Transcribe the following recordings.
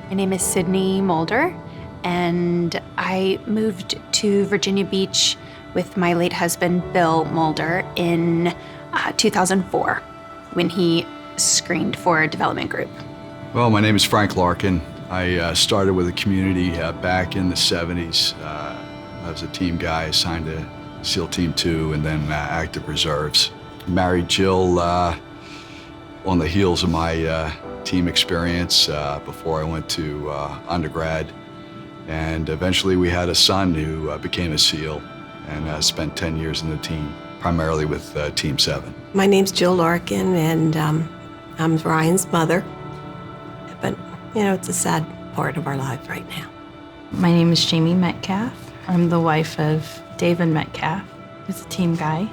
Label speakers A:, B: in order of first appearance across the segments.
A: My name is Sydney Mulder, and I moved to Virginia Beach with my late husband, Bill Mulder, in 2004 when he screened for a development group.
B: Well, my name is Frank Larkin. I started with the community back in the 70s. I was a team guy assigned to SEAL Team 2 and then active reserves. Married Jill on the heels of my team experience before I went to undergrad. And eventually we had a son who became a SEAL and spent 10 years in the team, primarily with Team 7.
C: My name's Jill Larkin, and I'm Ryan's mother. But, you know, it's a sad part of our lives right now.
D: My name is Jamie Metcalf. I'm the wife of David Metcalf, who's a team guy,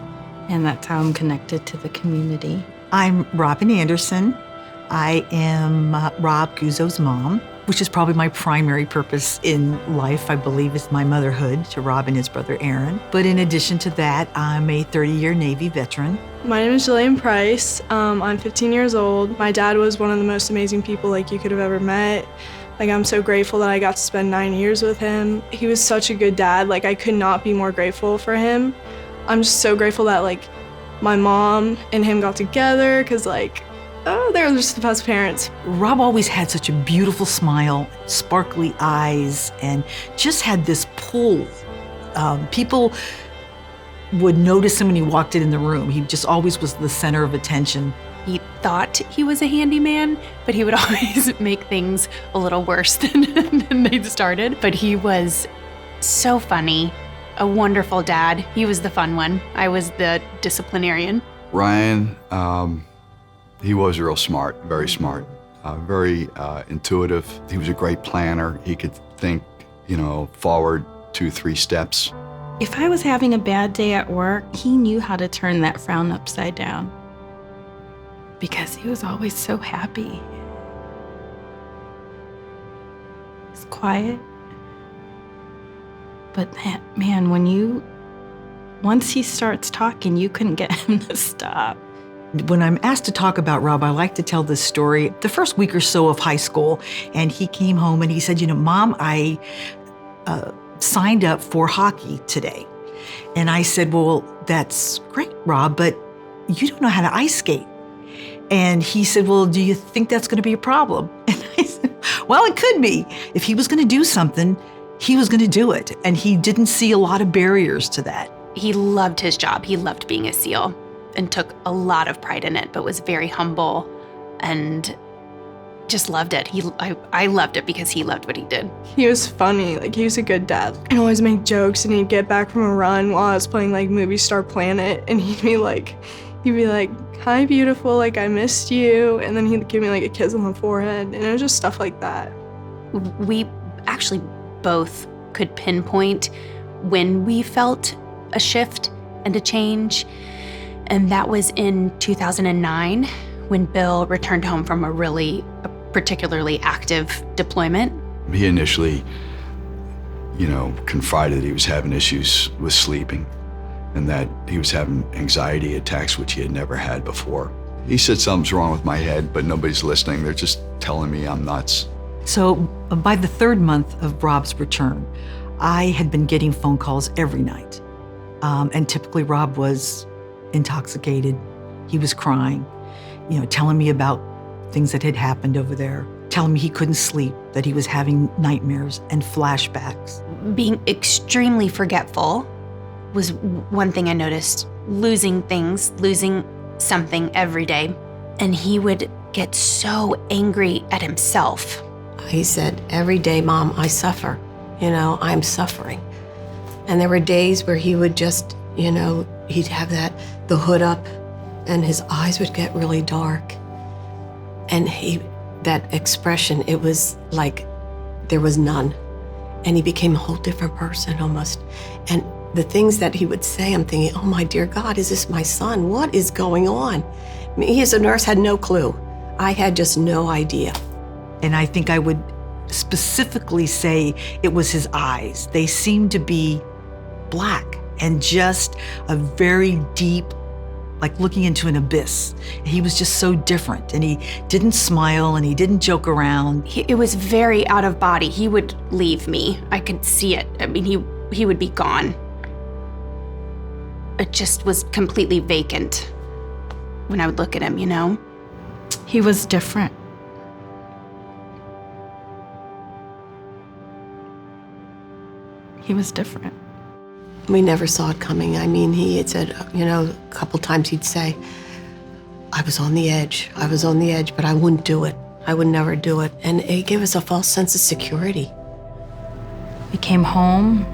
D: and that's how I'm connected to the community.
E: I'm Robin Anderson. I am Rob Guzzo's mom, which is probably my primary purpose in life, I believe, is my motherhood to Rob and his brother Aaron. But in addition to that, I'm a 30-year Navy veteran.
F: My name is Jillian Price. I'm 15 years old. My dad was one of the most amazing people you could have ever met. I'm so grateful that I got to spend 9 years with him. He was such a good dad. I could not be more grateful for him. I'm just so grateful that my mom and him got together because they were just the best parents.
E: Rob always had such a beautiful smile, sparkly eyes, and just had this pull. People would notice him when he walked in the room. He just always was the center of attention.
A: He thought he was a handyman, but he would always make things a little worse than they'd started. But he was so funny, a wonderful dad. He was the fun one. I was the disciplinarian.
B: Ryan, he was real smart, very intuitive. He was a great planner. He could think, forward 2-3 steps.
D: If I was having a bad day at work, he knew how to turn that frown upside down because he was always so happy. He's quiet. But man, once he starts talking, you couldn't get him to stop.
E: When I'm asked to talk about Rob, I like to tell this story. The first week or so of high school, and he came home and he said, Mom, I signed up for hockey today. And I said, well, that's great, Rob, but you don't know how to ice skate. And he said, well, do you think that's going to be a problem? And I said, well, it could be. If he was going to do something, he was going to do it. And he didn't see a lot of barriers to that.
A: He loved his job. He loved being a SEAL and took a lot of pride in it, but was very humble and just loved it. I loved it because he loved what he did.
F: He was funny. He was a good dad. He'd always make jokes, and he'd get back from a run while I was playing Movie Star Planet, and he'd be like, hi, beautiful, I missed you. And then he'd give me a kiss on the forehead, and it was just stuff like that.
A: We actually both could pinpoint when we felt a shift and a change. And that was in 2009 when Bill returned home from a particularly active deployment.
B: He initially, confided he was having issues with sleeping and that he was having anxiety attacks, which he had never had before. He said something's wrong with my head, but nobody's listening. They're just telling me I'm nuts.
E: So by the 3rd month of Rob's return, I had been getting phone calls every night. And typically Rob was intoxicated. He was crying, telling me about things that had happened over there, telling me he couldn't sleep, that he was having nightmares and flashbacks.
A: Being extremely forgetful was one thing I noticed. Losing things, losing something every day. And he would get so angry at himself.
C: He said, every day, Mom, I suffer. I'm suffering. And there were days where he would just, he'd have the hood up and his eyes would get really dark. And that expression, it was like there was none. And he became a whole different person almost. And the things that he would say, I'm thinking, oh my dear God, is this my son? What is going on? Me as a nurse had no clue. I had just no idea.
E: And I think I would specifically say it was his eyes. They seemed to be black and just a very deep, like looking into an abyss. He was just so different, and he didn't smile and he didn't joke around.
A: It was very out of body. He would leave me. I could see it. I mean, he would be gone. It just was completely vacant when I would look at him, you know?
D: He was different. He was different.
C: We never saw it coming. I mean, he had said, you know, a couple times he'd say, I was on the edge, but I wouldn't do it. I would never do it. And it gave us a false sense of security.
D: We came home.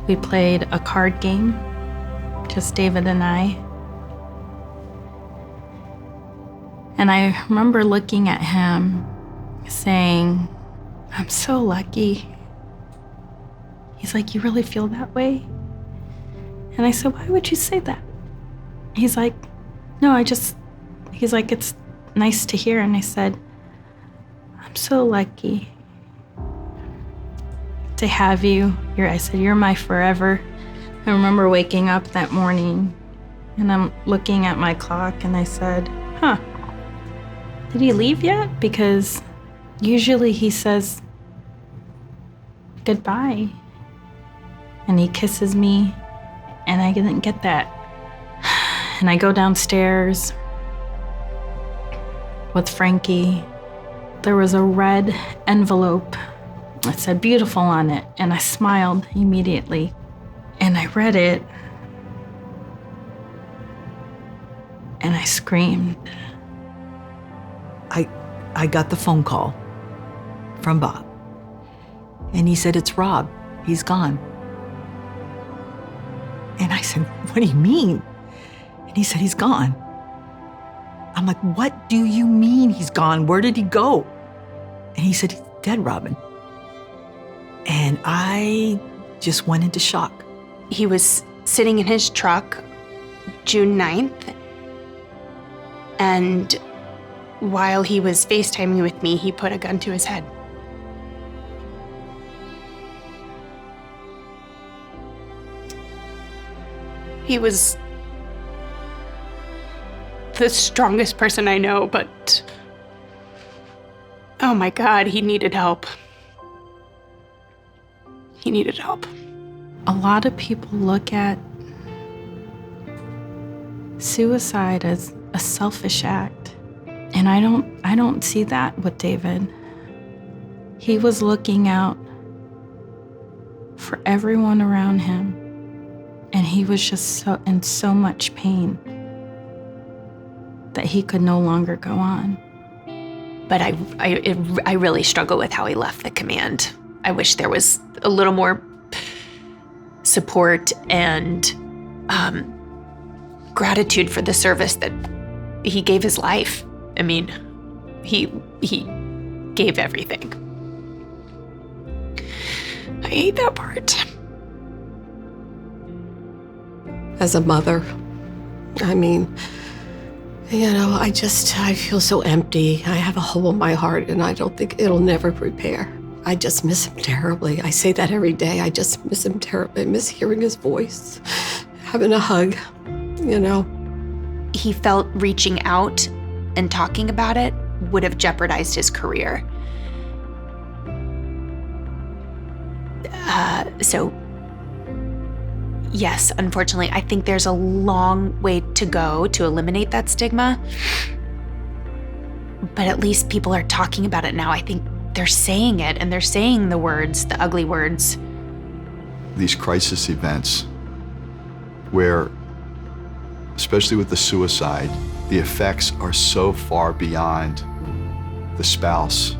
D: We played a card game, just David and I. And I remember looking at him saying, I'm so lucky. He's like, you really feel that way? And I said, why would you say that? He's like, no, he's like, it's nice to hear. And I said, I'm so lucky to have you. I said, you're my forever. I remember waking up that morning and I'm looking at my clock and I said, did he leave yet? Because usually he says goodbye. And he kisses me, and I didn't get that. And I go downstairs with Frankie. There was a red envelope that said beautiful on it, and I smiled immediately. And I read it, and I screamed.
E: I got the phone call from Bob, and he said, it's Rob, he's gone. And I said, what do you mean? And he said, he's gone. I'm like, what do you mean he's gone? Where did he go? And he said, he's dead, Robin. And I just went into shock.
A: He was sitting in his truck June 9th, and while he was FaceTiming with me, he put a gun to his head. He was the strongest person I know, but oh my God, he needed help. He needed help.
D: A lot of people look at suicide as a selfish act, and I don't see that with David. He was looking out for everyone around him. And he was just in so much pain that he could no longer go on.
A: But I really struggle with how he left the command. I wish there was a little more support and gratitude for the service that he gave his life. I mean, he gave everything. I hate that part.
C: As a mother, I mean, you know, I feel so empty. I have a hole in my heart, and I don't think it'll never repair. I just miss him terribly. I say that every day. I just miss him terribly. I miss hearing his voice, having a hug, you know.
A: He felt reaching out and talking about it would have jeopardized his career. So yes, unfortunately, I think there's a long way to go to eliminate that stigma. But at least people are talking about it now. I think they're saying it, and they're saying the words, the ugly words.
B: These crisis events where, especially with the suicide, the effects are so far beyond the spouse,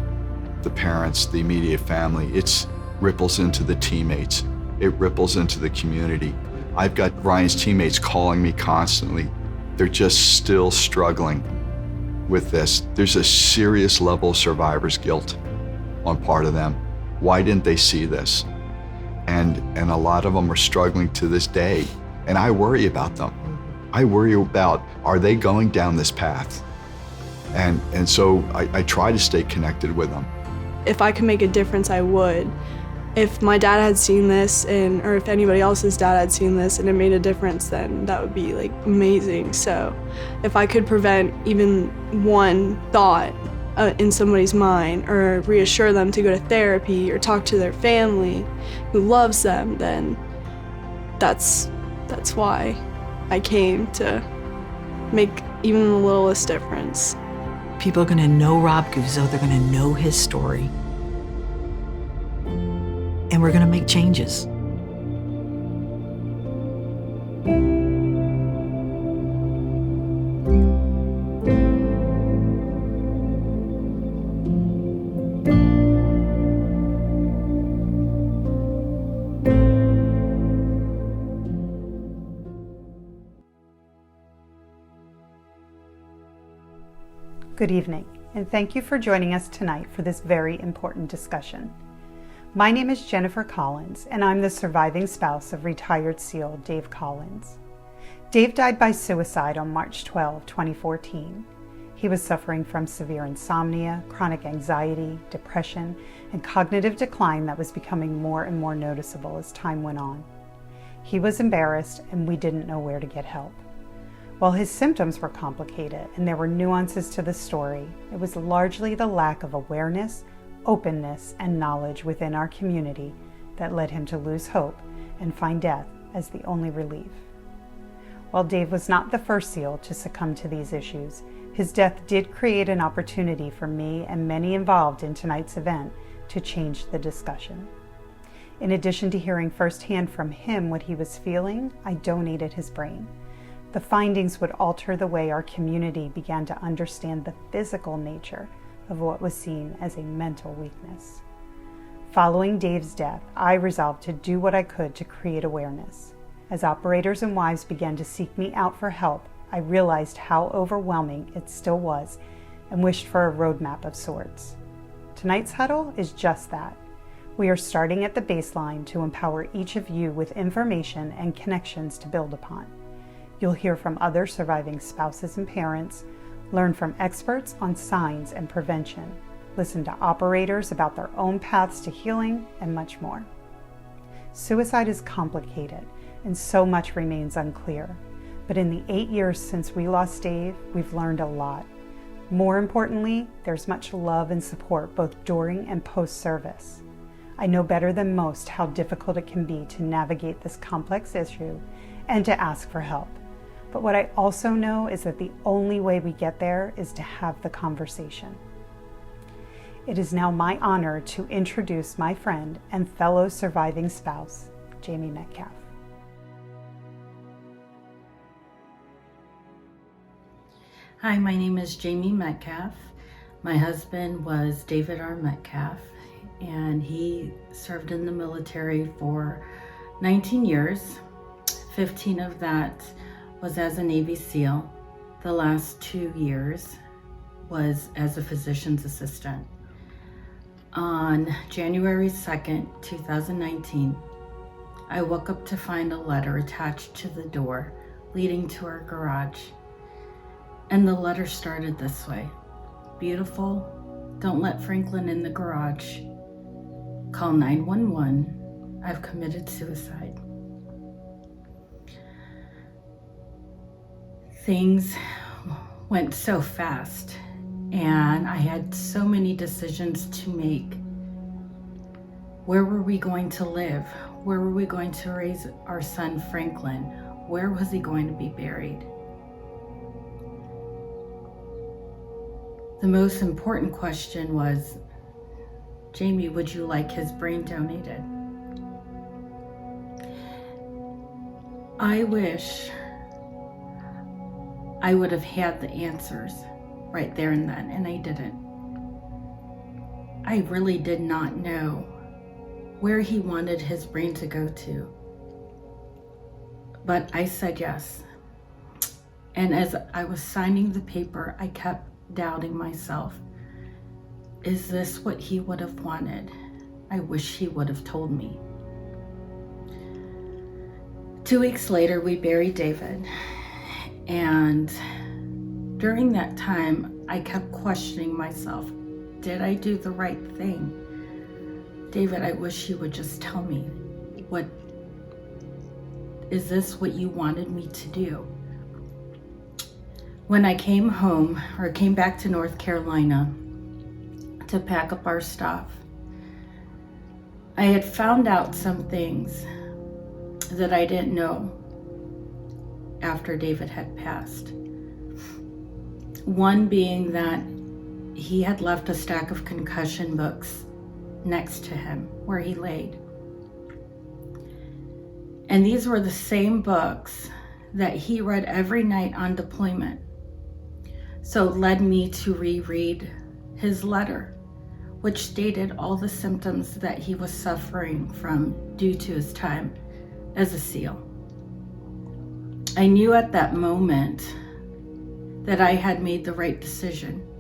B: the parents, the immediate family. It ripples into the teammates. It ripples into the community. I've got Ryan's teammates calling me constantly. They're just still struggling with this. There's a serious level of survivor's guilt on part of them. Why didn't they see this? And a lot of them are struggling to this day. And I worry about them. I worry about, are they going down this path? And so I try to stay connected with them.
F: If I could make a difference, I would. if my dad had seen this or if anybody else's dad had seen this and it made a difference, then that would be like amazing. So if I could prevent even one thought in somebody's mind, or reassure them to go to therapy or talk to their family who loves them, then that's why I came, to make even the littlest difference.
E: People are going to know Rob Guzzo. They're going to know his story. And we're going to make changes.
G: Good evening, and thank you for joining us tonight for this very important discussion. My name is Jennifer Collins, and I'm the surviving spouse of retired SEAL Dave Collins. Dave died by suicide on March 12, 2014. He was suffering from severe insomnia, chronic anxiety, depression, and cognitive decline that was becoming more and more noticeable as time went on. He was embarrassed, and we didn't know where to get help. While his symptoms were complicated and there were nuances to the story, it was largely the lack of awareness, openness, and knowledge within our community that led him to lose hope and find death as the only relief. While Dave was not the first SEAL to succumb to these issues, his death did create an opportunity for me and many involved in tonight's event to change the discussion. In addition to hearing firsthand from him what he was feeling, I donated his brain. The findings would alter the way our community began to understand the physical nature of what was seen as a mental weakness. Following Dave's death, I resolved to do what I could to create awareness. As operators and wives began to seek me out for help, I realized how overwhelming it still was and wished for a roadmap of sorts. Tonight's huddle is just that. We are starting at the baseline to empower each of you with information and connections to build upon. You'll hear from other surviving spouses and parents, learn from experts on signs and prevention, listen to operators about their own paths to healing, and much more. Suicide is complicated, and so much remains unclear. But in the 8 years since we lost Dave, we've learned a lot. More importantly, there's much love and support both during and post-service. I know better than most how difficult it can be to navigate this complex issue and to ask for help. But what I also know is that the only way we get there is to have the conversation. It is now my honor to introduce my friend and fellow surviving spouse, Jamie Metcalf.
D: Hi, my name is Jamie Metcalf. My husband was David R. Metcalf, and he served in the military for 19 years. 15 of that was as a Navy SEAL. The last 2 years was as a physician's assistant. On January 2nd, 2019, I woke up to find a letter attached to the door leading to our garage. And the letter started this way: "Beautiful, don't let Franklin in the garage. Call 911. I've committed suicide." Things went so fast, and I had so many decisions to make. Where were we going to live? Where were we going to raise our son Franklin? Where was he going to be buried? The most important question was, "Jamie, would you like his brain donated?" I wish I would have had the answers right there and then, and I didn't. I really did not know where he wanted his brain to go to. But I said yes. And as I was signing the paper, I kept doubting myself. Is this what he would have wanted? I wish he would have told me. 2 weeks later, we buried David. And during that time, I kept questioning myself. Did I do the right thing? David, I wish you would just tell me, is this what you wanted me to do? When I came home, or came back to North Carolina to pack up our stuff, I had found out some things that I didn't know after David had passed. One being that he had left a stack of concussion books next to him where he laid. And these were the same books that he read every night on deployment. So it led me to reread his letter, which stated all the symptoms that he was suffering from due to his time as a SEAL. I knew at that moment that I had made the right decision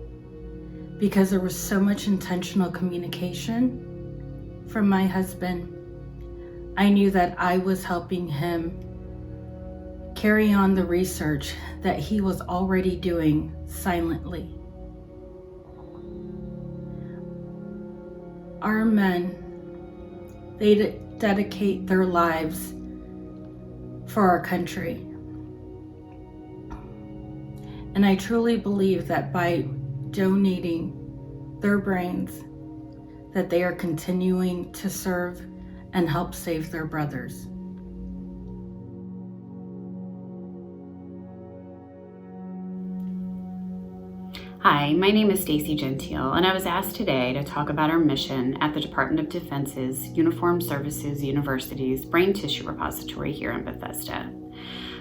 D: because there was so much intentional communication from my husband. I knew that I was helping him carry on the research that he was already doing silently. Our men, they dedicate their lives for our country. And I truly believe that by donating their brains, that they are continuing to serve and help save their brothers.
H: Hi, my name is Stacey Gentile, and I was asked today to talk about our mission at the Department of Defense's Uniformed Services University's Brain Tissue Repository here in Bethesda.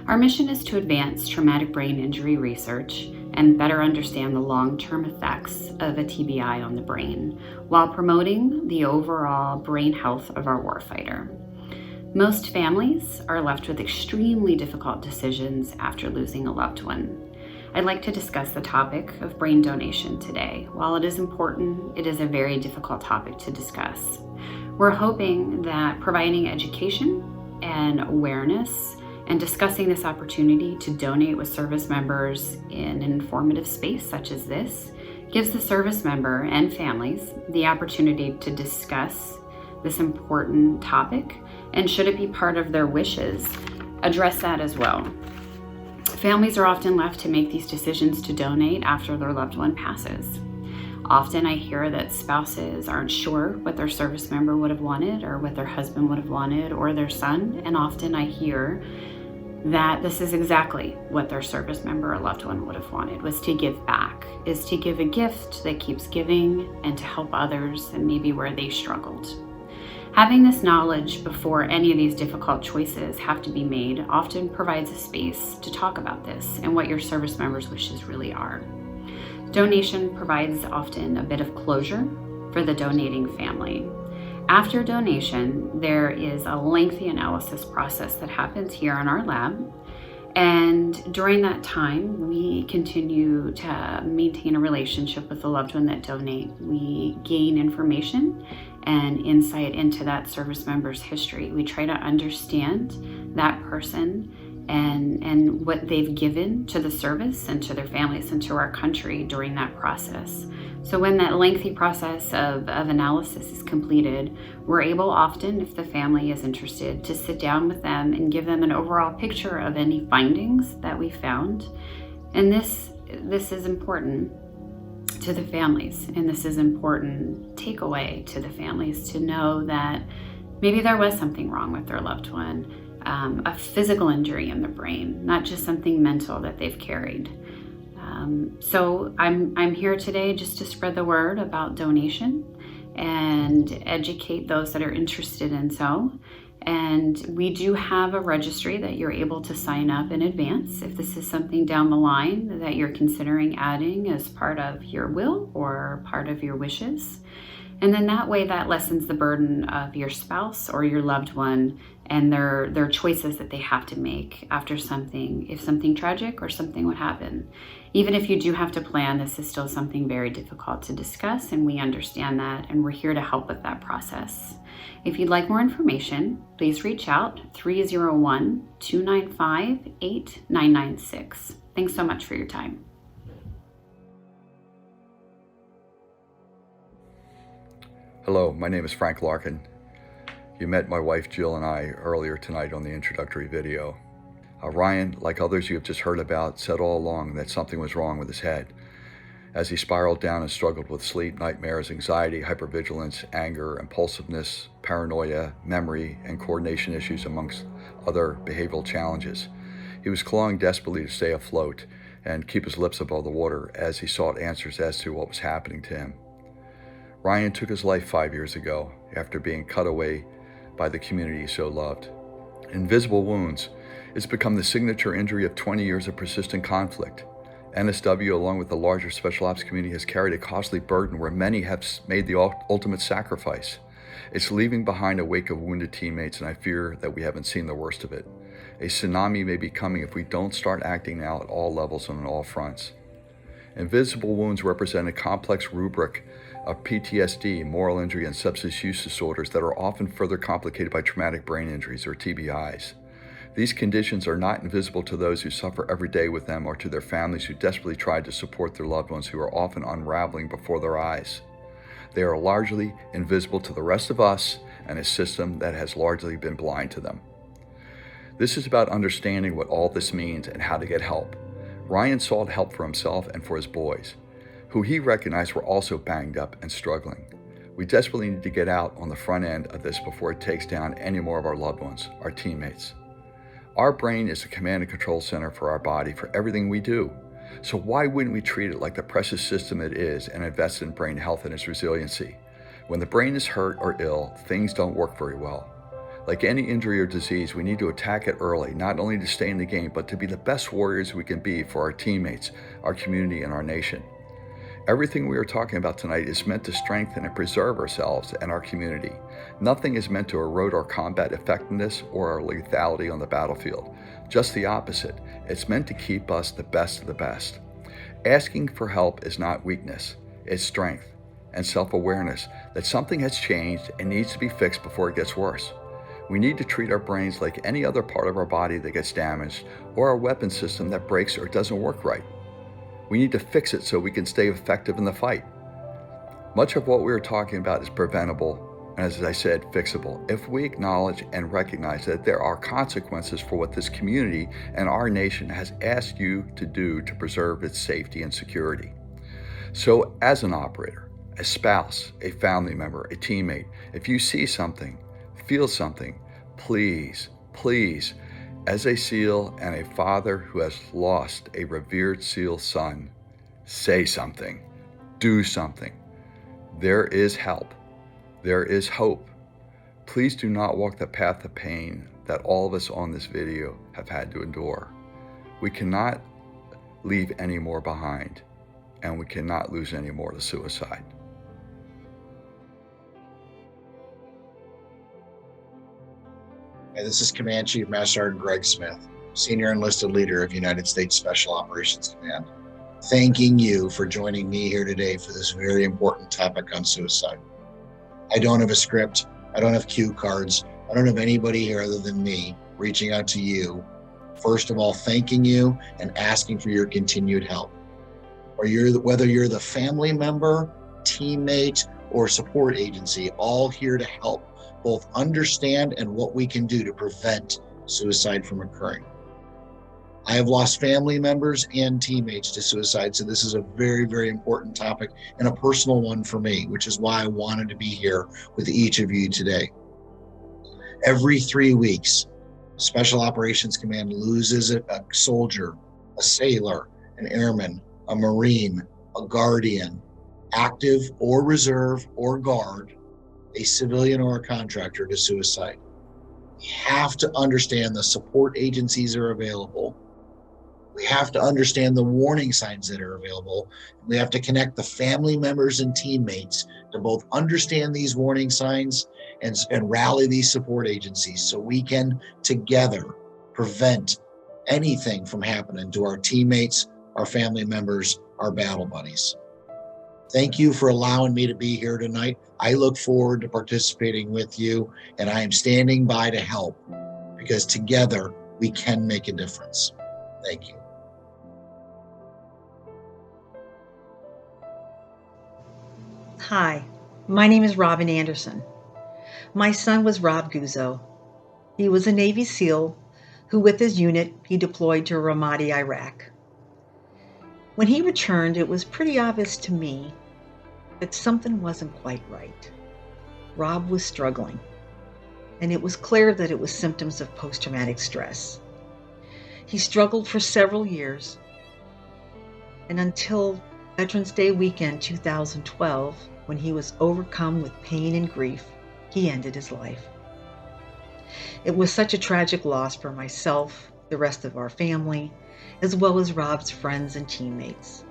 H: Our mission is to advance traumatic brain injury research and better understand the long-term effects of a TBI on the brain, while promoting the overall brain health of our warfighter. Most families are left with extremely difficult decisions after losing a loved one. I'd like to discuss the topic of brain donation today. While it is important, it is a very difficult topic to discuss. We're hoping that providing education and awareness and discussing this opportunity to donate with service members in an informative space such as this gives the service member and families the opportunity to discuss this important topic, and should it be part of their wishes, address that as well. Families are often left to make these decisions to donate after their loved one passes. Often I hear that spouses aren't sure what their service member would have wanted or what their husband would have wanted or their son, and often I hear that this is exactly what their service member or loved one would have wanted, was to give back, is to give a gift that keeps giving and to help others and maybe where they struggled. Having this knowledge before any of these difficult choices have to be made often provides a space to talk about this and what your service members' wishes really are. Donation provides often a bit of closure for the donating family. After donation, there is a lengthy analysis process that happens here in our lab. And during that time, we continue to maintain a relationship with the loved one that donate. We gain information and insight into that service member's history. We try to understand that person and what they've given to the service and to their families and to our country during that process. So when that lengthy process of analysis is completed, we're able often, if the family is interested, to sit down with them and give them an overall picture of any findings that we found. And this is important to the families, and this is important takeaway to the families to know that maybe there was something wrong with their loved one, a physical injury in the brain, not just something mental that they've carried. So I'm here today just to spread the word about donation and educate those that are interested in so. And we do have a registry that you're able to sign up in advance if this is something down the line that you're considering adding as part of your will or part of your wishes. And then that way that lessens the burden of your spouse or your loved one and their choices that they have to make after something, if something tragic or something would happen. Even if you do have to plan, this is still something very difficult to discuss, and we understand that, and we're here to help with that process. If you'd like more information, please reach out 301-295-8996. Thanks so much for your time.
B: Hello, my name is Frank Larkin. You met my wife Jill and I earlier tonight on the introductory video. Ryan, like others you have just heard about, said all along that something was wrong with his head. As he spiraled down and struggled with sleep, nightmares, anxiety, hypervigilance, anger, impulsiveness, paranoia, memory, and coordination issues, amongst other behavioral challenges. He was clawing desperately to stay afloat and keep his lips above the water as he sought answers as to what was happening to him. Ryan took his life 5 years ago after being cut away by the community he so loved. Invisible wounds has become the signature injury of 20 years of persistent conflict. NSW, along with the larger special ops community, has carried a costly burden where many have made the ultimate sacrifice. It's leaving behind a wake of wounded teammates, and I fear that we haven't seen the worst of it. A tsunami may be coming if we don't start acting now at all levels and on all fronts. Invisible wounds represent a complex rubric of PTSD, moral injury, and substance use disorders that are often further complicated by traumatic brain injuries, or TBIs. These conditions are not invisible to those who suffer every day with them or to their families who desperately try to support their loved ones who are often unraveling before their eyes. They are largely invisible to the rest of us and a system that has largely been blind to them. This is about understanding what all this means and how to get help. Ryan sought help for himself and for his boys, who he recognized were also banged up and struggling. We desperately need to get out on the front end of this before it takes down any more of our loved ones, our teammates. Our brain is the command and control center for our body for everything we do. So why wouldn't we treat it like the precious system it is and invest in brain health and its resiliency? When the brain is hurt or ill, things don't work very well. Like any injury or disease, we need to attack it early, not only to stay in the game, but to be the best warriors we can be for our teammates, our community, and our nation. Everything we are talking about tonight is meant to strengthen and preserve ourselves and our community. Nothing is meant to erode our combat effectiveness or our lethality on the battlefield. Just the opposite. It's meant to keep us the best of the best. Asking for help is not weakness. It's strength and self-awareness that something has changed and needs to be fixed before it gets worse. We need to treat our brains like any other part of our body that gets damaged or our weapon system that breaks or doesn't work right. We need to fix it so we can stay effective in the fight. Much of what we are talking about is preventable and, as I said, fixable if we acknowledge and recognize that there are consequences for what this community and our nation has asked you to do to preserve its safety and security. So as an operator, a spouse, a family member, a teammate, if you see something, feel something, please, as a SEAL and a father who has lost a revered SEAL son, say something, do something. There is help. There is hope. Please do not walk the path of pain that all of us on this video have had to endure. We cannot leave any more behind, and we cannot lose any more to suicide.
I: Hey, this is Command Chief Master Sergeant Greg Smith, Senior Enlisted Leader of United States Special Operations Command. Thanking you for joining me here today for this very important topic on suicide. I don't have a script. I don't have cue cards. I don't have anybody here other than me reaching out to you. First of all, thanking you and asking for your continued help. Whether you're the family member, teammate, or support agency, all here to help both understand and what we can do to prevent suicide from occurring. I have lost family members and teammates to suicide, so this is a very, very important topic and a personal one for me, which is why I wanted to be here with each of you today. Every 3 weeks, Special Operations Command loses a soldier, a sailor, an airman, a Marine, a Guardian, active or reserve or guard, a civilian or a contractor to suicide. We have to understand the support agencies are available. We have to understand the warning signs that are available. We have to connect the family members and teammates to both understand these warning signs and rally these support agencies so we can together prevent anything from happening to our teammates, our family members, our battle buddies. Thank you for allowing me to be here tonight. I look forward to participating with you, and I am standing by to help because together we can make a difference. Thank you.
J: Hi,
E: My name is Robin Anderson. My son was Rob Guzzo. He was a Navy SEAL who, with his unit, he deployed to Ramadi, Iraq. When he returned, it was pretty obvious to me that something wasn't quite right. Rob was struggling, and it was clear that it was symptoms of post-traumatic stress. He struggled for several years, and until Veterans Day weekend 2012, when he was overcome with pain and grief, he ended his life. It was such a tragic loss for myself, the rest of our family, as well as Rob's friends and teammates.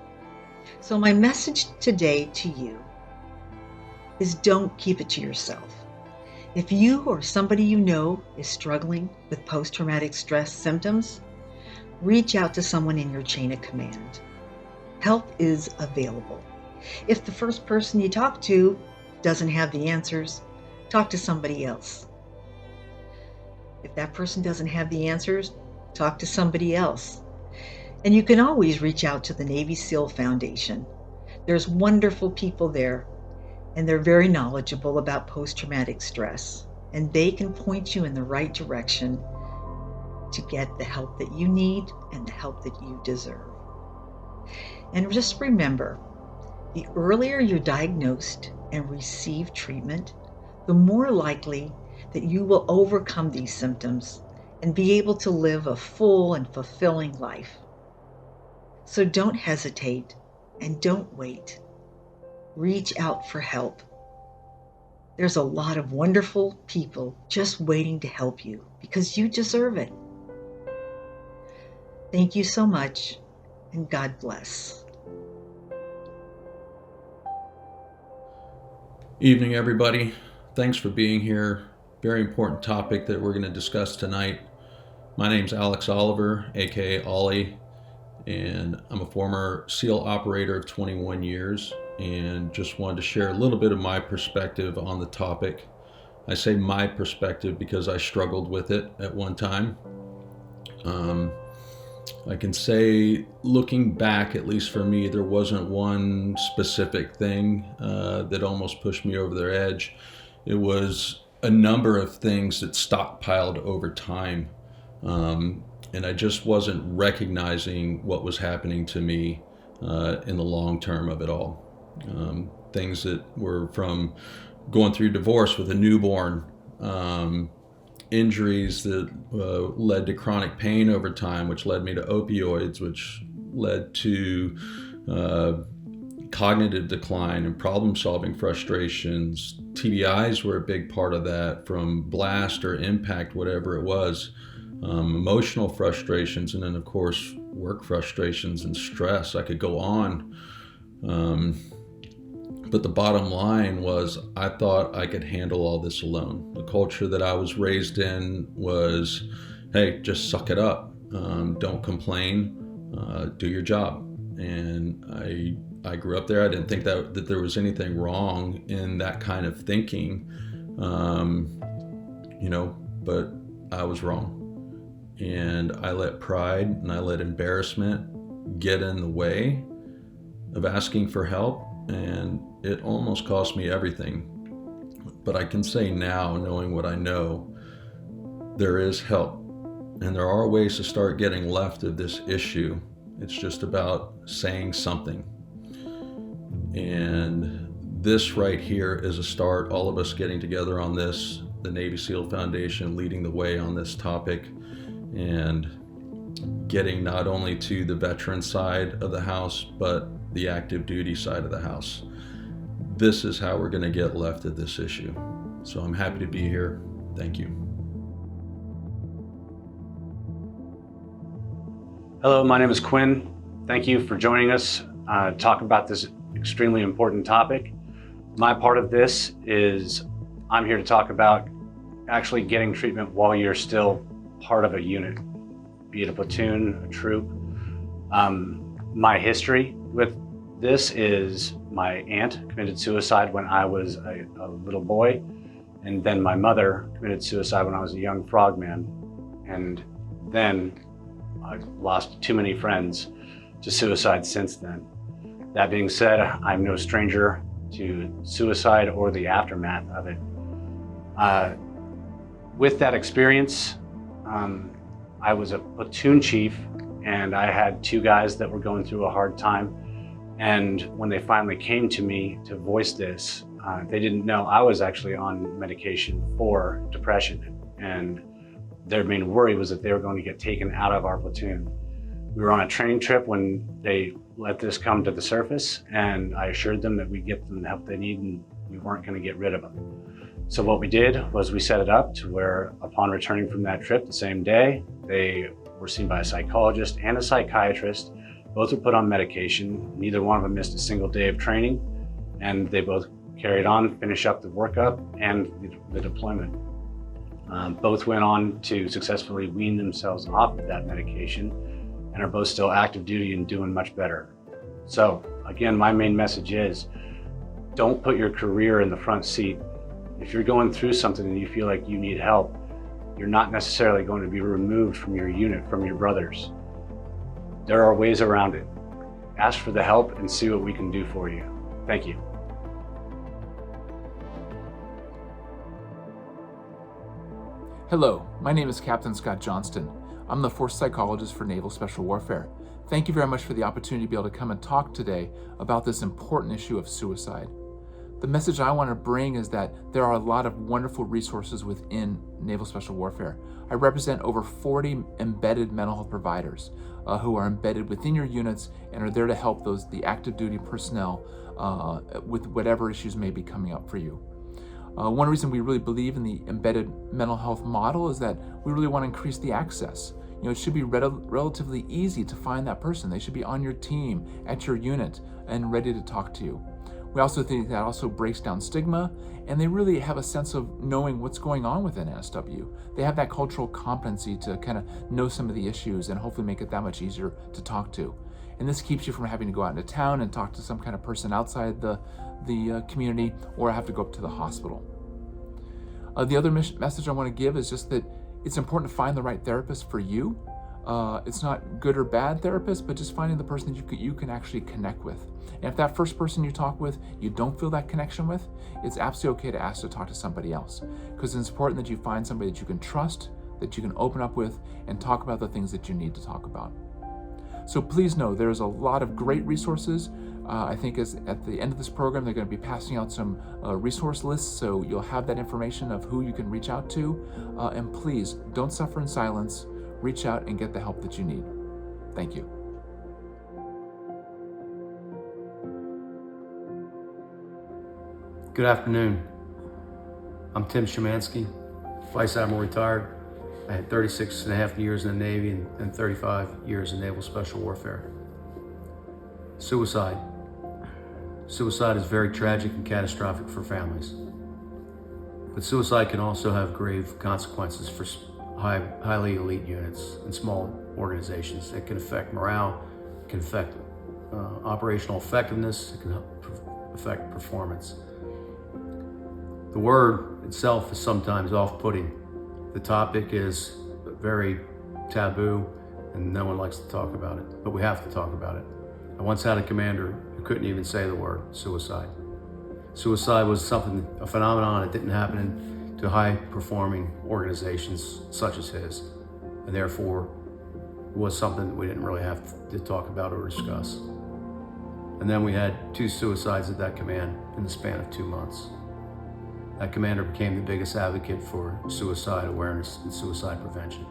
E: So my message today to you is don't keep it to yourself. If you or somebody you know is struggling with post-traumatic stress symptoms, reach out to someone in your chain of command. Help is available. If the first person you talk to doesn't have the answers, talk to somebody else. If that person doesn't have the answers, talk to somebody else. And you can always reach out to the Navy SEAL Foundation. There's wonderful people there, and they're very knowledgeable about post-traumatic stress, and they can point you in the right direction to get the help that you need and the help that you deserve. And just remember, the earlier you're diagnosed and receive treatment, the more likely that you will overcome these symptoms and be able to live a full and fulfilling life. So don't hesitate and don't wait. Reach out for help. There's a lot of wonderful people just waiting to help you because you deserve it. Thank you so much, and God bless.
J: Evening, everybody. Thanks for being here. Very important topic that we're going to discuss tonight. My name's Alex Oliver, aka Ollie, and I'm a former SEAL operator of 21 years, and just wanted to share a little bit of my perspective on the topic. I say my perspective because I struggled with it at one time. I can say, looking back, at least for me, there wasn't one specific thing that almost pushed me over the edge. It was a number of things that stockpiled over time. And I just wasn't recognizing what was happening to me in the long term of it all. Things that were from going through divorce with a newborn, injuries that led to chronic pain over time, which led me to opioids, which led to cognitive decline and problem-solving frustrations. TBIs were a big part of that, from blast or impact, whatever it was. Emotional frustrations, and then of course work frustrations and stress. I could go on. But the bottom line was, I thought I could handle all this alone. The culture that I was raised in was, hey, just suck it up. Don't complain, do your job. And I grew up there. I didn't think that there was anything wrong in that kind of thinking, but I was wrong. And I let pride and I let embarrassment get in the way of asking for help, and it almost cost me everything. But I can say now, knowing what I know, there is help, and there are ways to start getting left of this issue. It's just about saying something. And this right here is a start. All of us getting together on this, the Navy SEAL Foundation leading the way on this topic, and getting not only to the veteran side of the house, but the active duty side of the house. This is how we're going to get left of this issue. So I'm happy to be here. Thank you.
K: Hello, my name is Quin. Thank you for joining us to talk about this extremely important topic. My part of this is I'm here to talk about actually getting treatment while you're still part of a unit, be it a platoon, a troop. My history with this is my aunt committed suicide when I was a little boy, and then my mother committed suicide when I was a young frogman, and then I've lost too many friends to suicide since then. That being said, I'm no stranger to suicide or the aftermath of it. With that experience, I was a platoon chief, and I had 2 guys that were going through a hard time. And when they finally came to me to voice this, they didn't know I was actually on medication for depression. And their main worry was that they were going to get taken out of our platoon. We were on a training trip when they let this come to the surface, and I assured them that we'd get them the help they need and we weren't going to get rid of them. So what we did was we set it up to where upon returning from that trip the same day, they were seen by a psychologist and a psychiatrist. Both were put on medication. Neither one of them missed a single day of training, and they both carried on, finished up the workup and the deployment. Both went on to successfully wean themselves off of that medication and are both still active duty and doing much better. So again, my main message is, don't put your career in the front seat. If you're going through something and you feel like you need help, you're not necessarily going to be removed from your unit, from your brothers. There are ways around it. Ask for the help and see what we can do for you. Thank you.
L: Hello, my name is Captain Scott Johnston. I'm the Force Psychologist for Naval Special Warfare. Thank you very much for the opportunity to be able to come and talk today about this important issue of suicide. The message I want to bring is that there are a lot of wonderful resources within Naval Special Warfare. I represent over 40 embedded mental health providers who are embedded within your units and are there to help the active duty personnel with whatever issues may be coming up for you. One reason we really believe in the embedded mental health model is that we really want to increase the access. It should be relatively easy to find that person. They should be on your team, at your unit, and ready to talk to you. We also think that also breaks down stigma, and they really have a sense of knowing what's going on within NSW. They have that cultural competency to kind of know some of the issues and hopefully make it that much easier to talk to. And this keeps you from having to go out into town and talk to some kind of person outside the community or have to go up to the hospital. The other message I want to give is just that it's important to find the right therapist for you. It's not good or bad therapist, but just finding the person that you can actually connect with. And if that first person you talk with, you don't feel that connection with, it's absolutely okay to ask to talk to somebody else. Because it's important that you find somebody that you can trust, that you can open up with, and talk about the things that you need to talk about. So please know there's a lot of great resources. I think at the end of this program, they're going to be passing out some resource lists, so you'll have that information of who you can reach out to. And please, don't suffer in silence. Reach out and get the help that you need. Thank you.
M: Good afternoon. I'm Tim Schmanski, Vice Admiral retired. I had 36 and a half years in the Navy and 35 years in Naval Special Warfare. Suicide. Suicide is very tragic and catastrophic for families. But suicide can also have grave consequences for highly elite units and small organizations. It can affect morale, it can affect operational effectiveness, it can affect performance. The word itself is sometimes off-putting. The topic is very taboo and no one likes to talk about it, but we have to talk about it. I once had a commander who couldn't even say the word suicide. Suicide was a phenomenon that didn't happen to high-performing organizations such as his, and therefore was something that we didn't really have to talk about or discuss. And then we had 2 suicides at that command in the span of 2 months. That commander became the biggest advocate for suicide awareness and suicide prevention.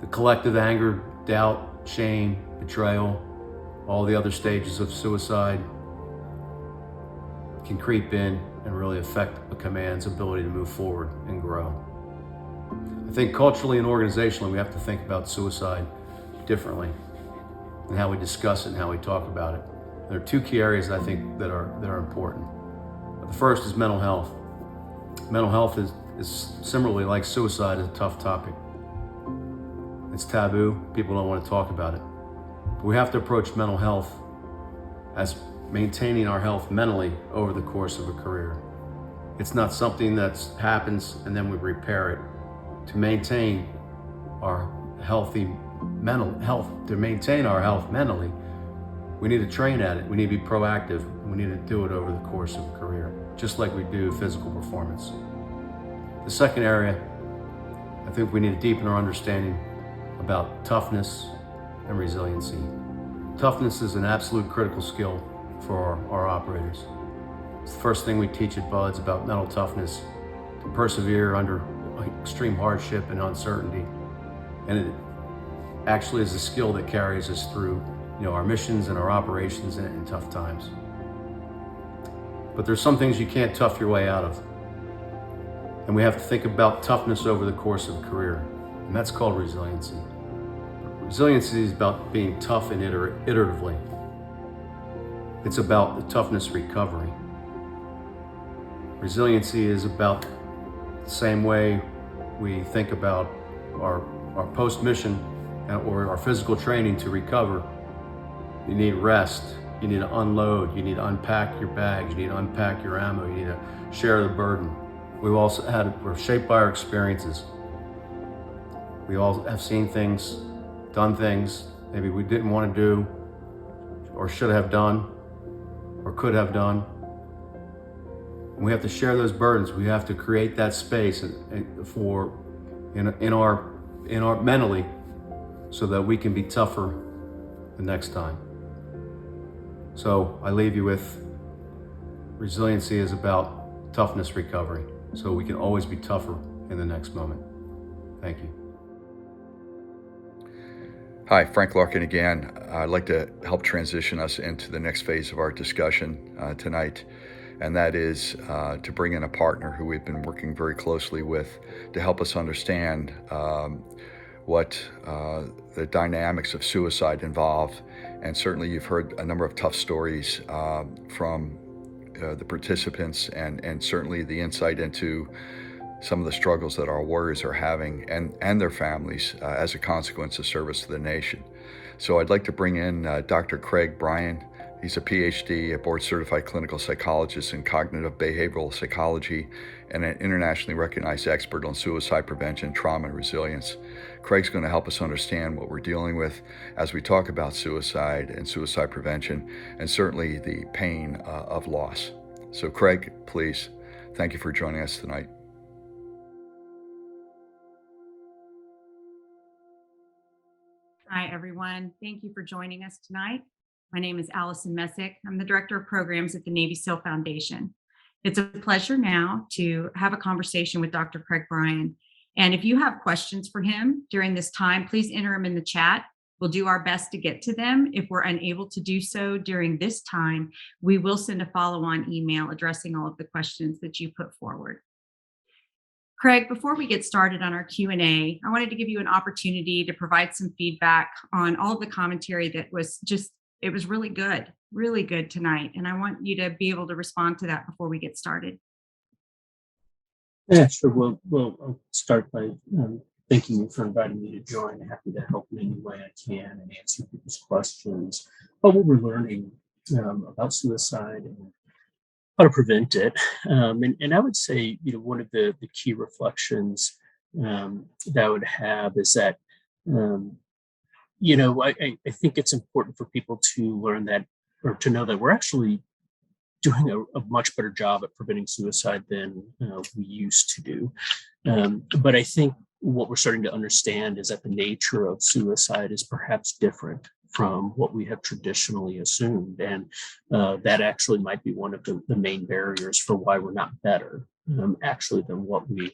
M: The collective anger, doubt, shame, betrayal, all the other stages of suicide can creep in and really affect a command's ability to move forward and grow. I think culturally and organizationally, we have to think about suicide differently and how we discuss it and how we talk about it. There are 2 key areas I think that are important. The first is mental health. Mental health is similarly like suicide, is a tough topic. It's taboo, people don't want to talk about it. But we have to approach mental health as maintaining our health mentally over the course of a career. It's not something that happens and then we repair it. To maintain our healthy mental health, to maintain our health mentally, We need to train at it. We need to be proactive. And we need to do it over the course of a career, just like we do physical performance. The second area, I think we need to deepen our understanding about toughness and resiliency. Toughness is an absolute critical skill for our operators. It's the first thing we teach at BUDS about mental toughness, to persevere under extreme hardship and uncertainty. And it actually is a skill that carries us through our missions and our operations in tough times. But there's some things you can't tough your way out of. And we have to think about toughness over the course of a career, and that's called resiliency. Resiliency is about being tough and iteratively. It's about the toughness recovery. Resiliency is about the same way we think about our post-mission or our physical training to recover. You need rest, you need to unload, you need to unpack your bags, you need to unpack your ammo, you need to share the burden. We're shaped by our experiences. We all have seen things, done things maybe we didn't want to do, or should have done, or could have done. And we have to share those burdens. We have to create that space in our mentally, so that we can be tougher the next time. So I leave you with resiliency is about toughness recovery, so we can always be tougher in the next moment. Thank you.
B: Hi, Frank Larkin again. I'd like to help transition us into the next phase of our discussion tonight, and that is to bring in a partner who we've been working very closely with to help us understand what the dynamics of suicide involve. And certainly you've heard a number of tough stories from the participants, and certainly the insight into some of the struggles that our warriors are having and their families as a consequence of service to the nation. So I'd like to bring in Dr. Craig Bryan. He's a PhD, a board-certified clinical psychologist in cognitive behavioral psychology, and an internationally recognized expert on suicide prevention, trauma, and resilience. Craig's going to help us understand what we're dealing with as we talk about suicide and suicide prevention, and certainly the pain of loss. So Craig, please, thank you for joining us tonight.
N: Hi, everyone. Thank you for joining us tonight. My name is Allison Messick. I'm the Director of Programs at the Navy SEAL Foundation. It's a pleasure now to have a conversation with Dr. Craig Bryan. And if you have questions for him during this time, please enter them in the chat. We'll do our best to get to them. If we're unable to do so during this time, we will send a follow-on email addressing all of the questions that you put forward. Craig, before we get started on our Q&A, I wanted to give you an opportunity to provide some feedback on all of the commentary that was it was really good tonight. And I want you to be able to respond to that before we get started.
O: Yeah, sure. Well, I'll start by thanking you for inviting me to join. I'm happy to help in any way I can and answer people's questions about what we're learning about suicide and how to prevent it. And I would say, one of the key reflections that I would have is that, I think it's important for people to learn that, or to know that we're actually doing a much better job at preventing suicide than we used to do. But I think what we're starting to understand is that the nature of suicide is perhaps different from what we have traditionally assumed. And that actually might be one of the main barriers for why we're not better, actually, than what we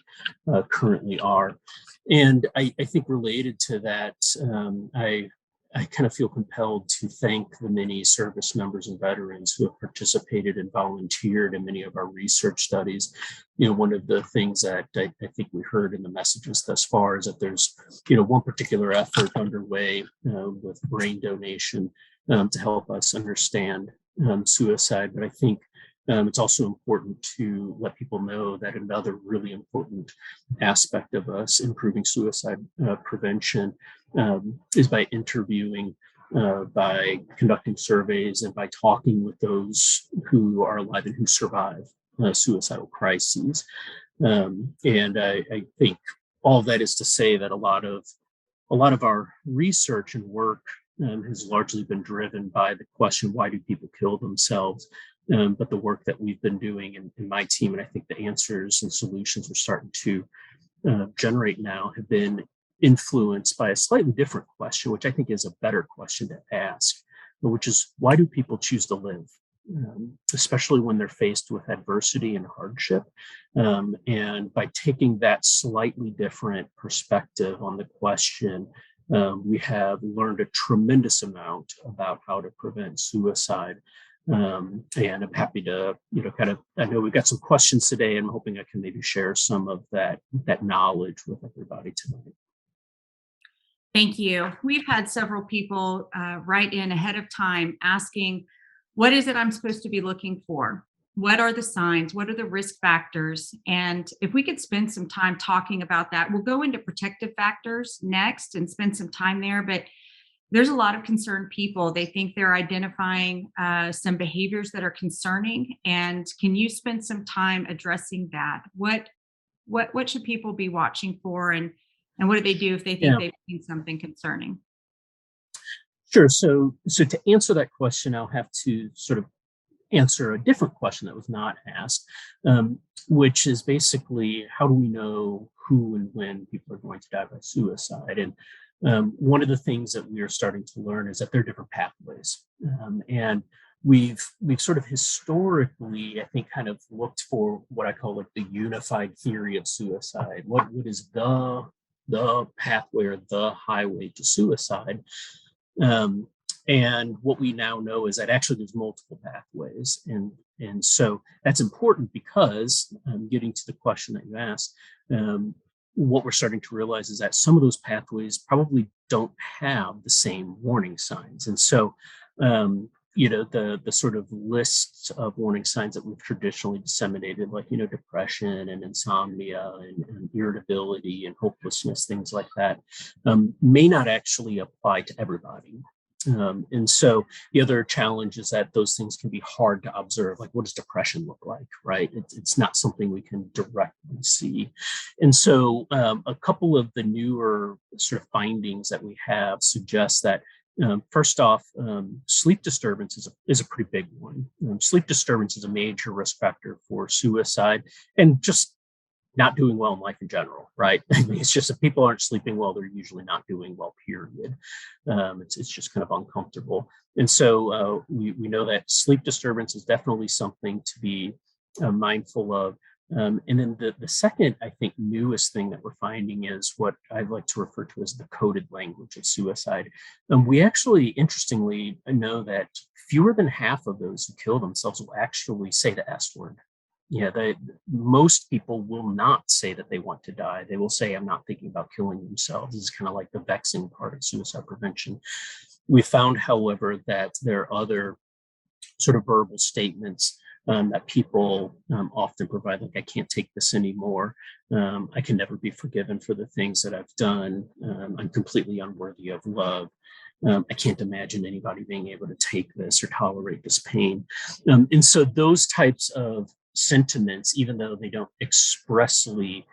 O: currently are. And I think related to that, I kind of feel compelled to thank the many service members and veterans who have participated and volunteered in many of our research studies. One of the things that I think we heard in the messages thus far is that there's, one particular effort underway with brain donation to help us understand suicide. But I think it's also important to let people know that another really important aspect of us improving suicide prevention is by interviewing, by conducting surveys, and by talking with those who are alive and who survive suicidal crises. And I think all of that is to say that a lot of our research and work has largely been driven by the question, why do people kill themselves? But the work that we've been doing in my team, and I think the answers and solutions we're starting to generate now have been influenced by a slightly different question, which I think is a better question to ask, which is, why do people choose to live? Especially when they're faced with adversity and hardship. And by taking that slightly different perspective on the question, we have learned a tremendous amount about how to prevent suicide. And I'm happy to, I know we've got some questions today. I'm hoping I can maybe share some of that knowledge with everybody tonight.
N: Thank you. We've had several people write in ahead of time asking, what is it I'm supposed to be looking for? What are the signs? What are the risk factors? And if we could spend some time talking about that, we'll go into protective factors next and spend some time there. But there's a lot of concerned people. They think they're identifying some behaviors that are concerning. And can you spend some time addressing that? What should people be watching for? And what do they do if they think they've seen something concerning?
O: Sure. So to answer that question, I'll have to sort of answer a different question that was not asked, which is basically, how do we know who and when people are going to die by suicide? And one of the things that we are starting to learn is that there are different pathways. And we've sort of historically, I think, kind of looked for what I call like the unified theory of suicide. What is the pathway or the highway to suicide? And what we now know is that actually there's multiple pathways. And so that's important because, getting to the question that you asked, what we're starting to realize is that some of those pathways probably don't have the same warning signs. And so, the sort of lists of warning signs that we've traditionally disseminated, like, depression and insomnia and irritability and hopelessness, things like that, may not actually apply to everybody. And so the other challenge is that those things can be hard to observe. Like, what does depression look like, right? It's not something we can directly see. And so a couple of the newer sort of findings that we have suggest that, first off, sleep disturbance is a pretty big one. Sleep disturbance is a major risk factor for suicide and just not doing well in life in general, right? I mean, it's just if people aren't sleeping well, they're usually not doing well, period. It's just kind of uncomfortable. And so we know that sleep disturbance is definitely something to be mindful of. And then the second, I think, newest thing that we're finding is what I like to refer to as the coded language of suicide. We actually, interestingly, know that fewer than half of those who kill themselves will actually say the S word. Most people will not say that they want to die. They will say, I'm not thinking about killing themselves. This is kind of like the vexing part of suicide prevention. We found, however, that there are other sort of verbal statements that people often provide, like, I can't take this anymore. I can never be forgiven for the things that I've done. I'm completely unworthy of love. I can't imagine anybody being able to take this or tolerate this pain. And so those types of sentiments, even though they don't expressly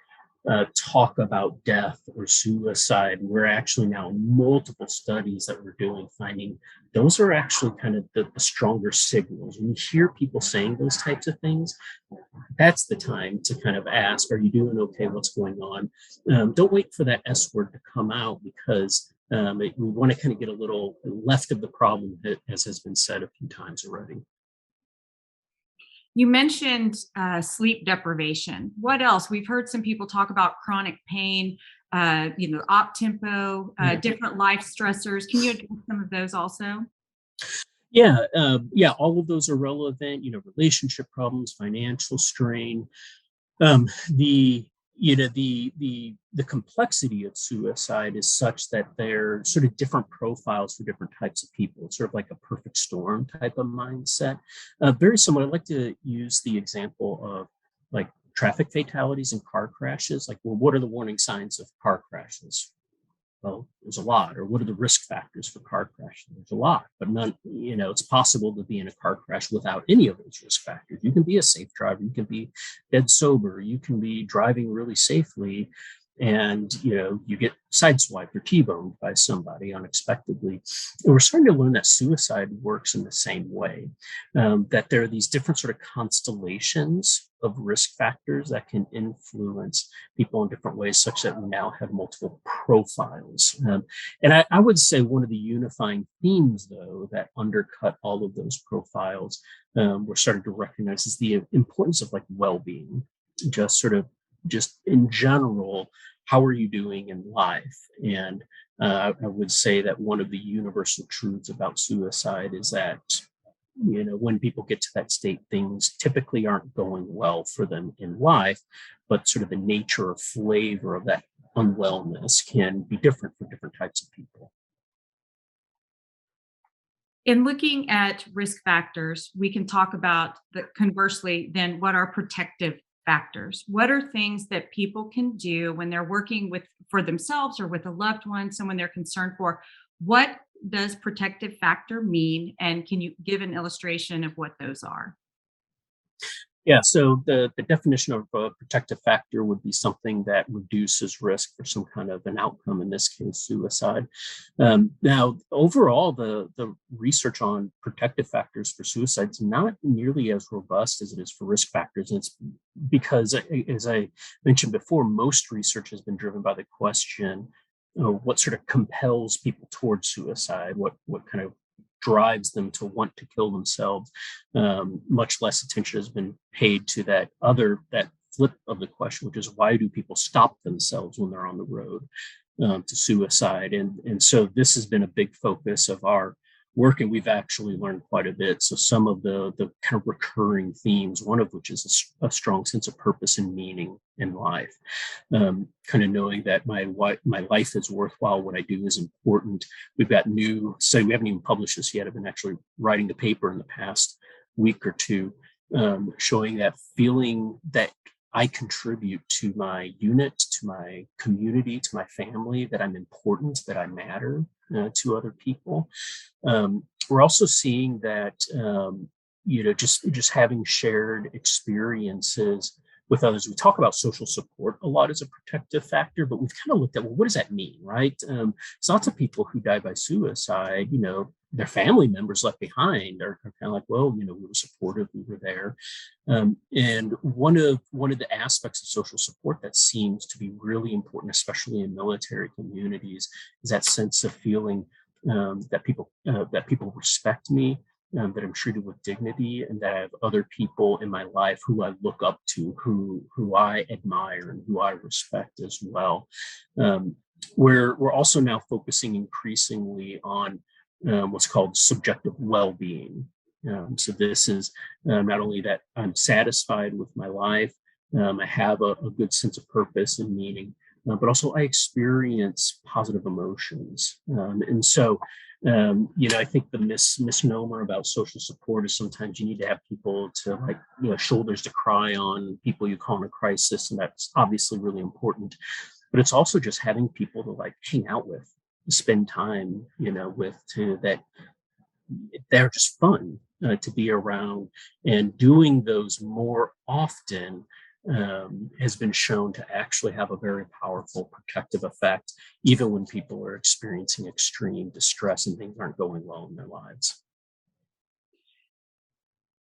O: talk about death or suicide, we're actually now multiple studies that we're doing finding those are actually kind of the stronger signals. When you hear people saying those types of things, that's the time to kind of ask, are you doing okay? What's going on? Don't wait for that S word to come out, because we want to kind of get a little left of the problem, as has been said a few times already.
N: You mentioned sleep deprivation. What else? We've heard some people talk about chronic pain, op tempo, different life stressors. Can you address some of those also?
O: Yeah, all of those are relevant. Relationship problems, financial strain, the complexity of suicide is such that there are sort of different profiles for different types of people. It's sort of like a perfect storm type of mindset. Very similar. I like to use the example of like traffic fatalities and car crashes. Like, well, what are the warning signs of car crashes? Well, there's a lot. Or what are the risk factors for car crashes? There's a lot, but none. It's possible to be in a car crash without any of those risk factors. You can be a safe driver. You can be dead sober. You can be driving really safely and you get sideswiped or T-boned by somebody unexpectedly. And we're starting to learn that suicide works in the same way, that there are these different sort of constellations of risk factors that can influence people in different ways, such that we now have multiple profiles. And I would say one of the unifying themes, though, that undercut all of those profiles, we're starting to recognize, is the importance of like well-being, just in general. How are you doing in life? And I would say that one of the universal truths about suicide is that when people get to that state, things typically aren't going well for them in life, but sort of the nature or flavor of that unwellness can be different for different types of people.
N: In looking at risk factors, we can talk about conversely, then what are protective factors? What are things that people can do when they're working for themselves or with a loved one, someone they're concerned for? What does protective factor mean? And can you give an illustration of what those are?
O: Yeah, so the definition of a protective factor would be something that reduces risk for some kind of an outcome, in this case, suicide. Now, overall, the research on protective factors for suicide is not nearly as robust as it is for risk factors. And it's because, as I mentioned before, most research has been driven by the question, what sort of compels people towards suicide, what kind of drives them to want to kill themselves. Much less attention has been paid to that flip of the question, which is, why do people stop themselves when they're on the road to suicide? And so this has been a big focus of our work, and we've actually learned quite a bit. So some of the kind of recurring themes, one of which is a strong sense of purpose and meaning in life, kind of knowing that my life is worthwhile, what I do is important. We've got new study, we haven't even published this yet. I've been actually writing the paper in the past week or two, showing that feeling that I contribute to my unit, to my community, to my family, that I'm important, that I matter to other people. We're also seeing that, just having shared experiences with others. We talk about social support a lot as a protective factor, but we've kind of looked at, well, what does that mean, right? So lots of people who die by suicide, their family members left behind are kind of like, well, we were supportive, we were there. And one of the aspects of social support that seems to be really important, especially in military communities, is that sense of feeling that people respect me, that I'm treated with dignity, and that I have other people in my life who I look up to, who I admire and who I respect as well. We're also now focusing increasingly on what's called subjective well-being. So this is not only that I'm satisfied with my life, I have a good sense of purpose and meaning, but also I experience positive emotions. And so, I think the misnomer about social support is sometimes you need to have people to shoulders to cry on, people you call in a crisis, and that's obviously really important. But it's also just having people to hang out with, spend time, with, that they're just fun to be around, and doing those more often has been shown to actually have a very powerful protective effect, even when people are experiencing extreme distress and things aren't going well in their lives.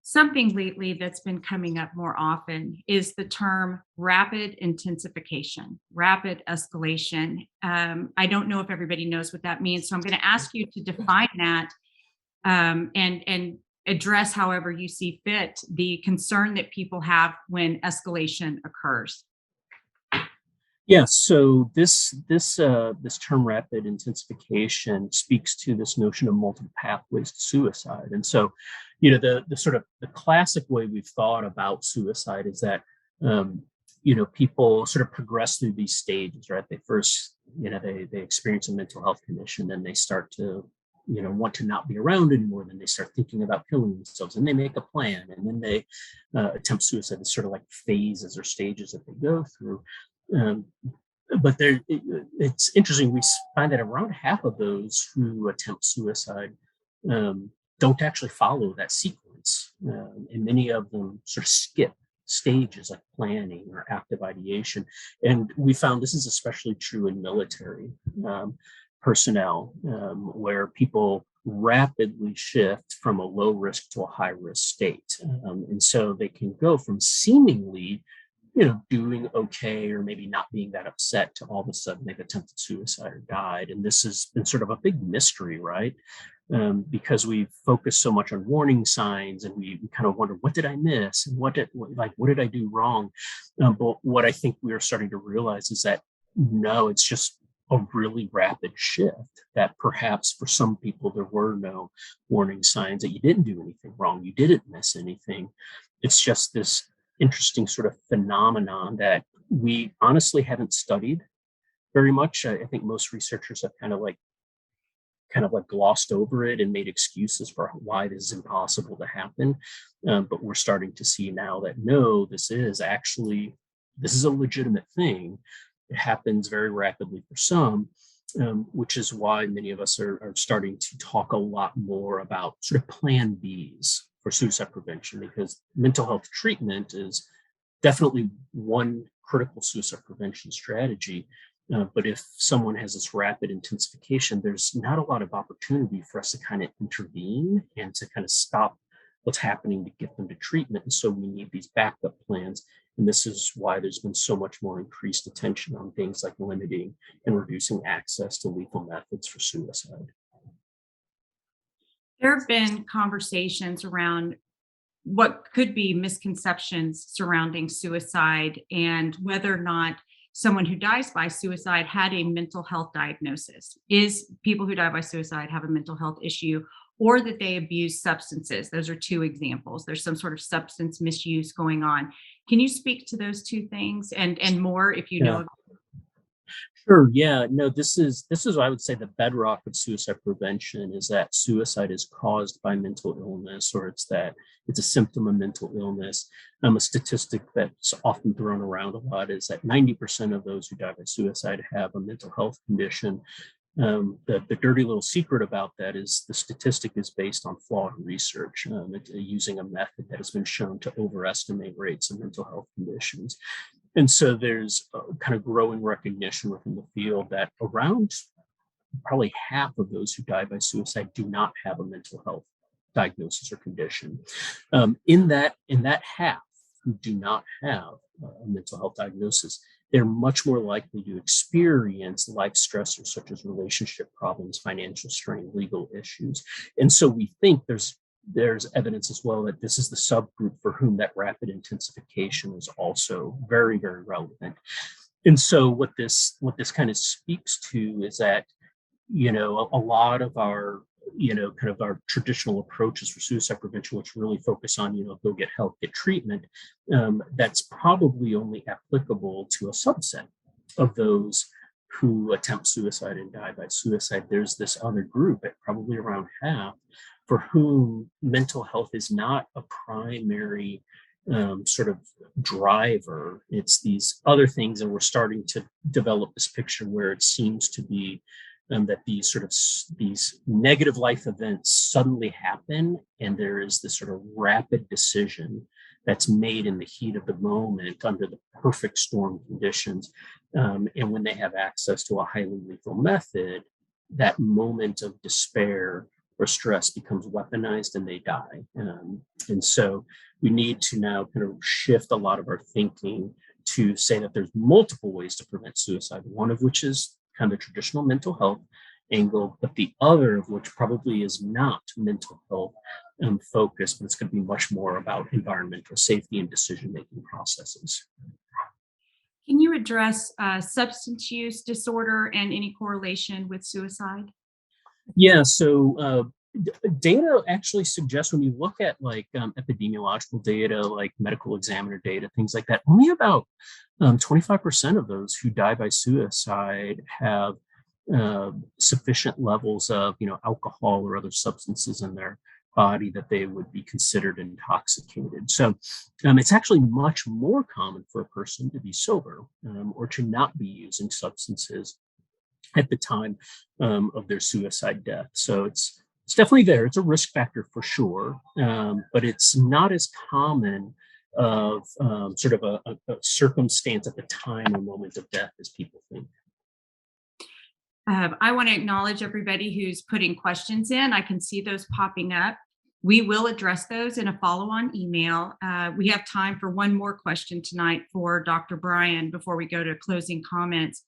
N: Something lately that's been coming up more often is the term rapid intensification, rapid escalation. I don't know if everybody knows what that means, so I'm going to ask you to define that and address however you see fit the concern that people have when escalation occurs.
O: Yeah, so this term rapid intensification speaks to this notion of multiple pathways to suicide. And so, the sort of the classic way we've thought about suicide is that people sort of progress through these stages, right? They first, they experience a mental health condition, then they start to want to not be around anymore. Then they start thinking about killing themselves, and they make a plan, and then they attempt suicide. It's sort of like phases or stages that they go through. But it's interesting. We find that around half of those who attempt suicide don't actually follow that sequence, and many of them sort of skip stages like planning or active ideation. And we found this is especially true in military personnel, where people rapidly shift from a low risk to a high risk state. And so they can go from seemingly, doing okay or maybe not being that upset to all of a sudden they've attempted suicide or died. And this has been sort of a big mystery, right? Because we focus so much on warning signs and we kind of wonder, what did I miss? And what did I do wrong? But what I think we are starting to realize is that no, it's just a really rapid shift, that perhaps for some people there were no warning signs, that you didn't do anything wrong, you didn't miss anything. It's just this interesting sort of phenomenon that we honestly haven't studied very much. I think most researchers have kind of like glossed over it and made excuses for why this is impossible to happen. But we're starting to see now that no, this is a legitimate thing. It happens very rapidly for some, which is why many of us are starting to talk a lot more about sort of plan Bs for suicide prevention, because mental health treatment is definitely one critical suicide prevention strategy. But if someone has this rapid intensification, there's not a lot of opportunity for us to kind of intervene and to kind of stop what's happening to get them to treatment. And so we need these backup plans. And this is why there's been so much more increased attention on things like limiting and reducing access to lethal methods for suicide.
N: There have been conversations around what could be misconceptions surrounding suicide and whether or not someone who dies by suicide had a mental health diagnosis. Is people who die by suicide have a mental health issue, or that they abuse substances? Those are two examples. There's some sort of substance misuse going on. Can you speak to those two things and more if you know?
O: Sure. Yeah. No, this is what I would say the bedrock of suicide prevention is that suicide is caused by mental illness, or it's a symptom of mental illness. A statistic that's often thrown around a lot is that 90% of those who die by suicide have a mental health condition. The dirty little secret about that is the statistic is based on flawed research, using a method that has been shown to overestimate rates of mental health conditions. And so there's a kind of growing recognition within the field that around probably half of those who die by suicide do not have a mental health diagnosis or condition. In that half who do not have a mental health diagnosis, they're much more likely to experience life stressors such as relationship problems, financial strain, legal issues. And so we think there's evidence as well that this is the subgroup for whom that rapid intensification is also very, very relevant. And so what this kind of speaks to is that, a lot of our, kind of our traditional approaches for suicide prevention, which really focus on, go get help, get treatment, that's probably only applicable to a subset of those who attempt suicide and die by suicide. There's this other group at probably around half for whom mental health is not a primary sort of driver. It's these other things, and we're starting to develop this picture where it seems to be that these negative life events suddenly happen, and there is this sort of rapid decision that's made in the heat of the moment under the perfect storm conditions. And when they have access to a highly lethal method, that moment of despair or stress becomes weaponized and they die. And so we need to now kind of shift a lot of our thinking to say that there's multiple ways to prevent suicide, one of which is kind of the traditional mental health angle, but the other of which probably is not mental health focused, but it's going to be much more about environmental safety and decision-making processes.
N: Can you address substance use disorder and any correlation with suicide?
O: Yeah, so data actually suggests when you look at like epidemiological data, like medical examiner data, things like that, only about 25% of those who die by suicide have sufficient levels of, alcohol or other substances in their body that they would be considered intoxicated. So it's actually much more common for a person to be sober or to not be using substances at the time of their suicide death. So it's definitely there. It's a risk factor for sure, but it's not as common of sort of a circumstance at the time or moment of death as people think.
N: I want to acknowledge everybody who's putting questions in. I can see those popping up. We will address those in a follow-on email. We have time for one more question tonight for Dr. Bryan before we go to closing comments.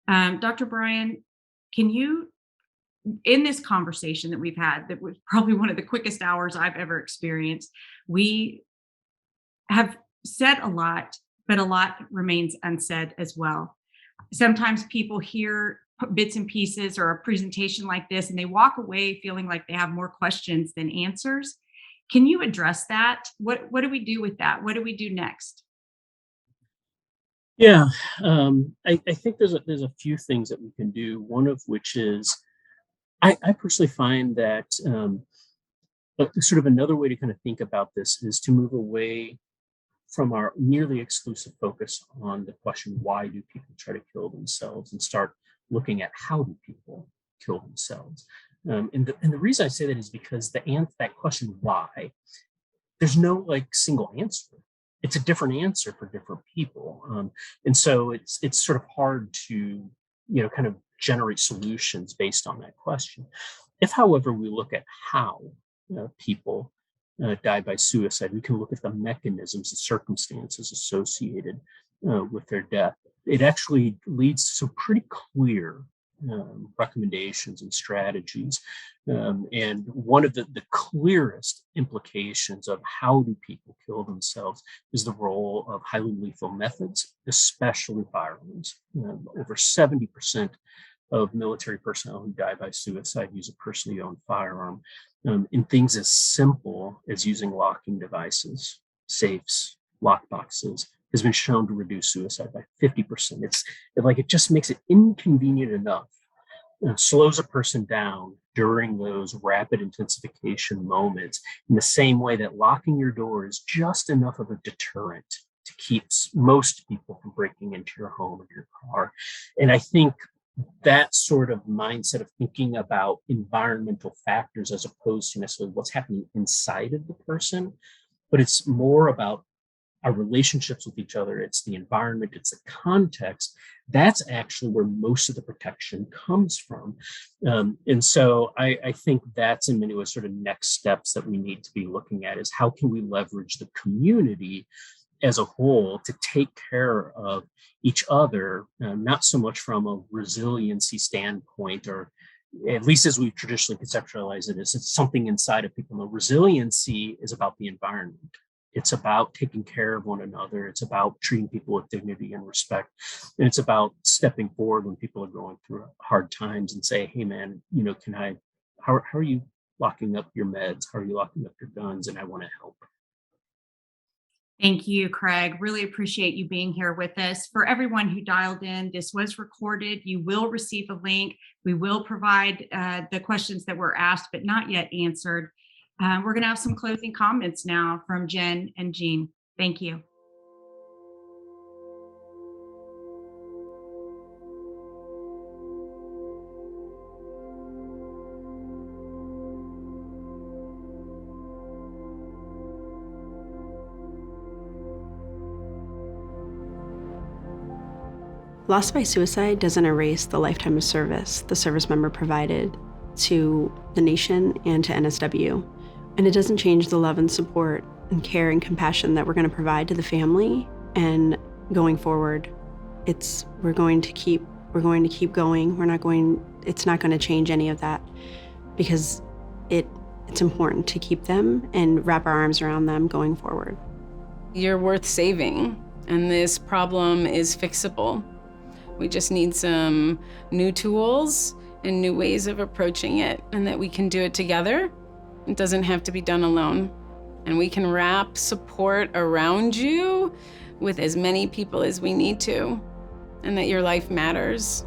N: Dr. Bryan, can you, in this conversation that we've had, that was probably one of the quickest hours I've ever experienced, we have said a lot, but a lot remains unsaid as well. Sometimes people hear bits and pieces or a presentation like this, and they walk away feeling like they have more questions than answers. Can you address that? What do we do with that? What do we do next?
O: Yeah, I think there's a few things that we can do. One of which is, I personally find that sort of another way to kind of think about this is to move away from our nearly exclusive focus on the question, why do people try to kill themselves, and start looking at how do people kill themselves. And the reason I say that is because that question, why, there's no like single answer. It's a different answer for different people. And so it's sort of hard to, kind of generate solutions based on that question. If, however, we look at how people die by suicide, we can look at the mechanisms, the circumstances associated with their death. It actually leads to some pretty clear recommendations and strategies. And one of the clearest implications of how do people kill themselves is the role of highly lethal methods, especially firearms. Over 70% of military personnel who die by suicide use a personally owned firearm, in things as simple as using locking devices, safes, lockboxes, has been shown to reduce suicide by 50%. It just makes it inconvenient enough, slows a person down during those rapid intensification moments, in the same way that locking your door is just enough of a deterrent to keep most people from breaking into your home or your car. And I think that sort of mindset of thinking about environmental factors as opposed to necessarily what's happening inside of the person, but it's more about our relationships with each other, it's the environment, it's the context. That's actually where most of the protection comes from. And so I think that's in many ways sort of next steps that we need to be looking at, is how can we leverage the community as a whole to take care of each other, not so much from a resiliency standpoint, or at least as we've traditionally conceptualized it, is it's something inside of people. No, resiliency is about the environment. It's about taking care of one another. It's about treating people with dignity and respect. And it's about stepping forward when people are going through hard times and say, hey man, how are you locking up your meds? How are you locking up your guns? And I want to help.
N: Thank you, Craig. Really appreciate you being here with us. For everyone who dialed in, this was recorded. You will receive a link. We will provide the questions that were asked but not yet answered. We're going to have some closing comments now from Jen and Jean. Thank you.
P: Loss by suicide doesn't erase the lifetime of service the service member provided to the nation and to NSW. And it doesn't change the love and support and care and compassion that we're going to provide to the family. And going forward, we're going to keep going. It's not going to change any of that, because it's important to keep them and wrap our arms around them going forward.
Q: You're worth saving, and this problem is fixable. We just need some new tools and new ways of approaching it, and that we can do it together. It doesn't have to be done alone. And we can wrap support around you with as many people as we need to, and that your life matters.